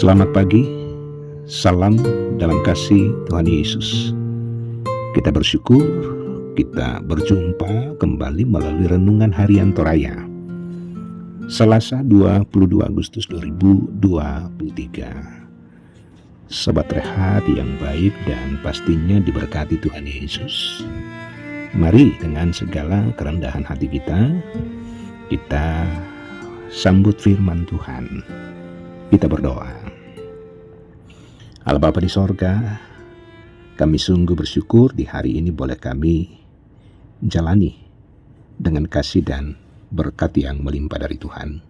Selamat pagi, salam dalam kasih Tuhan Yesus. Kita bersyukur kita berjumpa kembali melalui Renungan Harian Toraya Selasa 22 Agustus 2023. Sobat rehat yang baik dan pastinya diberkati Tuhan Yesus. Mari dengan segala kerendahan hati kita sambut firman Tuhan. Kita berdoa. Allah Bapa di sorga, kami sungguh bersyukur di hari ini boleh kami jalani dengan kasih dan berkat yang melimpah dari Tuhan.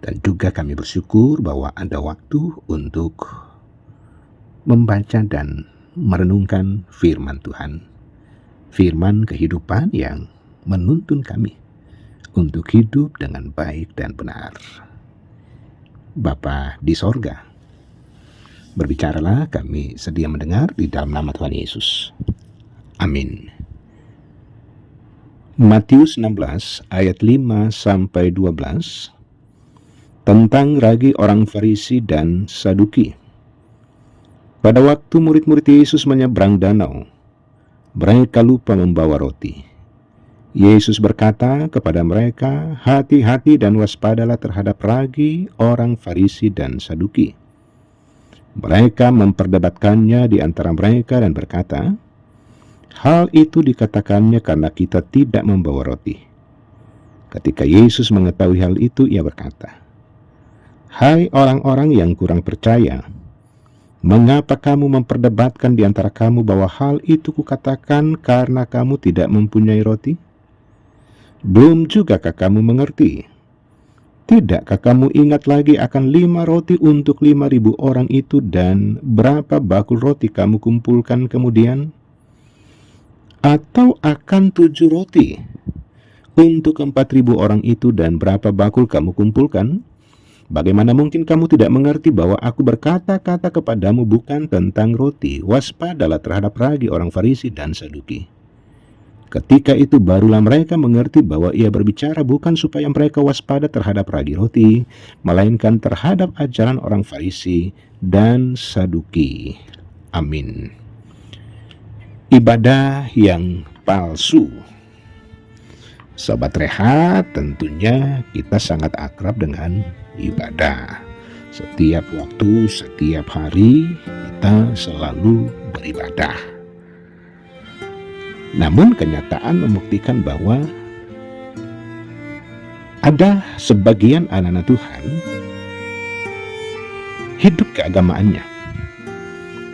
Dan juga kami bersyukur bahwa ada waktu untuk membaca dan merenungkan firman Tuhan. Firman kehidupan yang menuntun kami untuk hidup dengan baik dan benar. Bapa di sorga, berbicaralah, kami sedia mendengar di dalam nama Tuhan Yesus. Amin. Matius 16 ayat 5-12 tentang ragi orang Farisi dan Saduki. Pada waktu murid-murid Yesus menyeberang danau, mereka lupa membawa roti. Yesus berkata kepada mereka, "Hati-hati dan waspadalah terhadap ragi orang Farisi dan Saduki." Mereka memperdebatkannya di antara mereka dan berkata, "Hal itu dikatakannya karena kita tidak membawa roti." Ketika Yesus mengetahui hal itu, ia berkata, "Hai orang-orang yang kurang percaya, mengapa kamu memperdebatkan di antara kamu bahwa hal itu kukatakan karena kamu tidak mempunyai roti? Belum jugakah kamu mengerti? Tidakkah kamu ingat lagi akan 5 roti untuk 5.000 orang itu dan berapa bakul roti kamu kumpulkan kemudian? Atau akan 7 roti untuk 4.000 orang itu dan berapa bakul kamu kumpulkan? Bagaimana mungkin kamu tidak mengerti bahwa aku berkata-kata kepadamu bukan tentang roti? Waspadalah terhadap ragi orang Farisi dan Saduki." Ketika itu barulah mereka mengerti bahwa ia berbicara bukan supaya mereka waspada terhadap ragi roti, melainkan terhadap ajaran orang Farisi dan Saduki. Amin. Ibadah yang palsu. Sobat rehat, tentunya kita sangat akrab dengan ibadah. Setiap waktu, setiap hari kita selalu beribadah. Namun kenyataan membuktikan bahwa ada sebagian anak-anak Tuhan hidup keagamaannya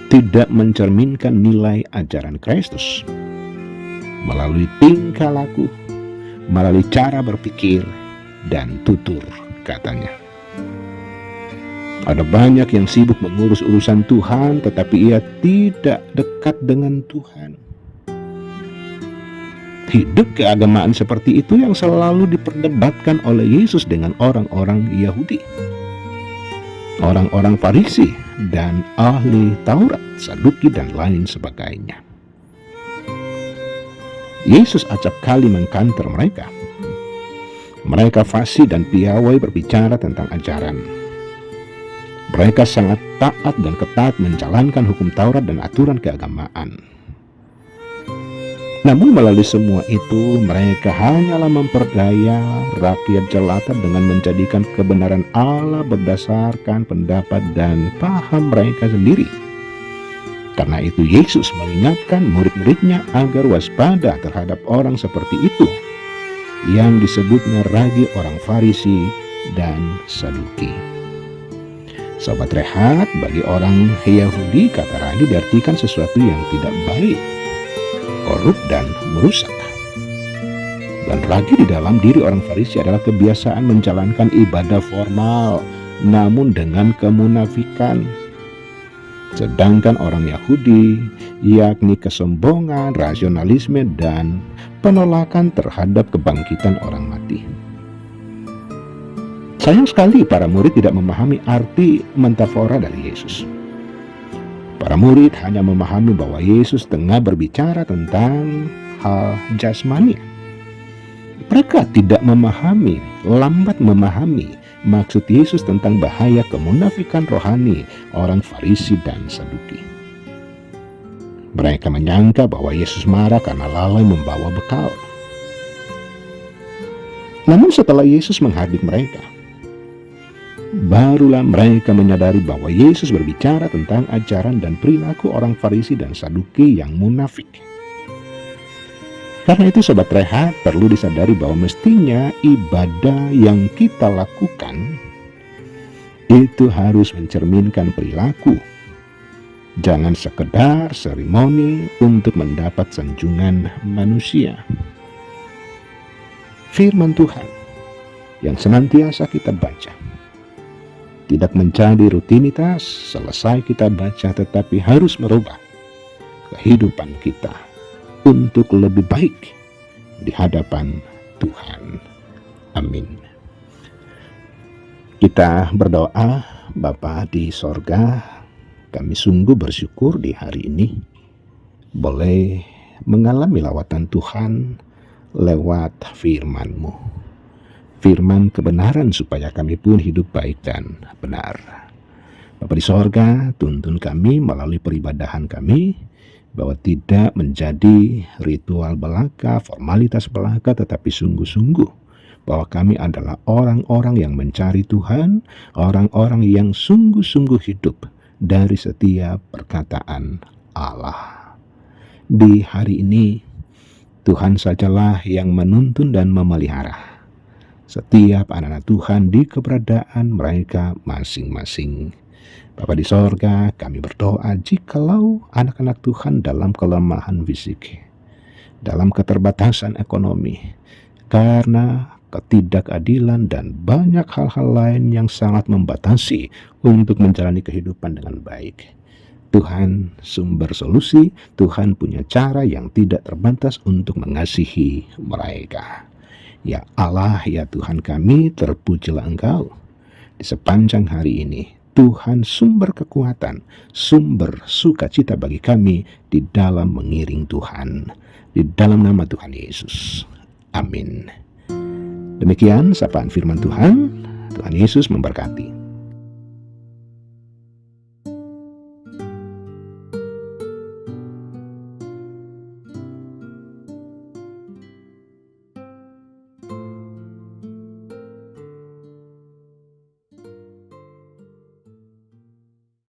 tidak mencerminkan nilai ajaran Kristus melalui tingkah laku, melalui cara berpikir dan tutur katanya. Ada banyak yang sibuk mengurus urusan Tuhan tetapi ia tidak dekat dengan Tuhan. Hidup keagamaan seperti itu yang selalu diperdebatkan oleh Yesus dengan orang-orang Yahudi, orang-orang Farisi dan ahli Taurat, Saduki dan lain sebagainya. Yesus acap kali mengkanter mereka. Mereka fasih dan piawai berbicara tentang ajaran. Mereka sangat taat dan ketat menjalankan hukum Taurat dan aturan keagamaan. Namun melalui semua itu mereka hanyalah memperdaya rakyat jelata dengan menjadikan kebenaran Allah berdasarkan pendapat dan paham mereka sendiri. Karena itu Yesus mengingatkan murid-muridnya agar waspada terhadap orang seperti itu yang disebutnya ragi orang Farisi dan Saduki. Sobat rehat, bagi orang Yahudi kata ragi diartikan sesuatu yang tidak baik, korup dan merusak. Dan ragi di dalam diri orang Farisi adalah kebiasaan menjalankan ibadah formal namun dengan kemunafikan. Sedangkan orang Yahudi yakni kesombongan, rasionalisme dan penolakan terhadap kebangkitan orang mati. Sayang sekali para murid tidak memahami arti metafora dari Yesus. Para murid hanya memahami bahwa Yesus tengah berbicara tentang hal jasmani. Mereka tidak memahami, lambat memahami maksud Yesus tentang bahaya kemunafikan rohani orang Farisi dan Saduki. Mereka menyangka bahwa Yesus marah karena lalai membawa bekal. Namun setelah Yesus menghadik mereka, barulah mereka menyadari bahwa Yesus berbicara tentang ajaran dan perilaku orang Farisi dan Saduki yang munafik. Karena itu Sobat Rehat, perlu disadari bahwa mestinya ibadah yang kita lakukan itu harus mencerminkan perilaku. Jangan sekedar seremoni untuk mendapat sanjungan manusia. Firman Tuhan yang senantiasa kita baca tidak menjadi rutinitas selesai kita baca, tetapi harus merubah kehidupan kita untuk lebih baik di hadapan Tuhan. Amin. Kita berdoa. Bapa di sorga, kami sungguh bersyukur di hari ini boleh mengalami lawatan Tuhan lewat firman-Mu. Firman kebenaran supaya kami pun hidup baik dan benar. Bapa di sorga, tuntun kami melalui peribadahan kami, bahwa tidak menjadi ritual belaka, formalitas belaka, tetapi sungguh-sungguh bahwa kami adalah orang-orang yang mencari Tuhan, orang-orang yang sungguh-sungguh hidup dari setiap perkataan Allah. Di hari ini, Tuhan sajalah yang menuntun dan memelihara setiap anak-anak Tuhan di keberadaan mereka masing-masing. Bapa di sorga, kami berdoa jikalau anak-anak Tuhan dalam kelemahan fisik, dalam keterbatasan ekonomi, karena ketidakadilan dan banyak hal-hal lain yang sangat membatasi untuk menjalani kehidupan dengan baik. Tuhan sumber solusi, Tuhan punya cara yang tidak terbatas untuk mengasihi mereka. Ya Allah, ya Tuhan kami, terpujilah Engkau. Di sepanjang hari ini, Tuhan sumber kekuatan, sumber sukacita bagi kami di dalam mengiring Tuhan. Di dalam nama Tuhan Yesus. Amin. Demikian sapaan firman Tuhan. Tuhan Yesus memberkati.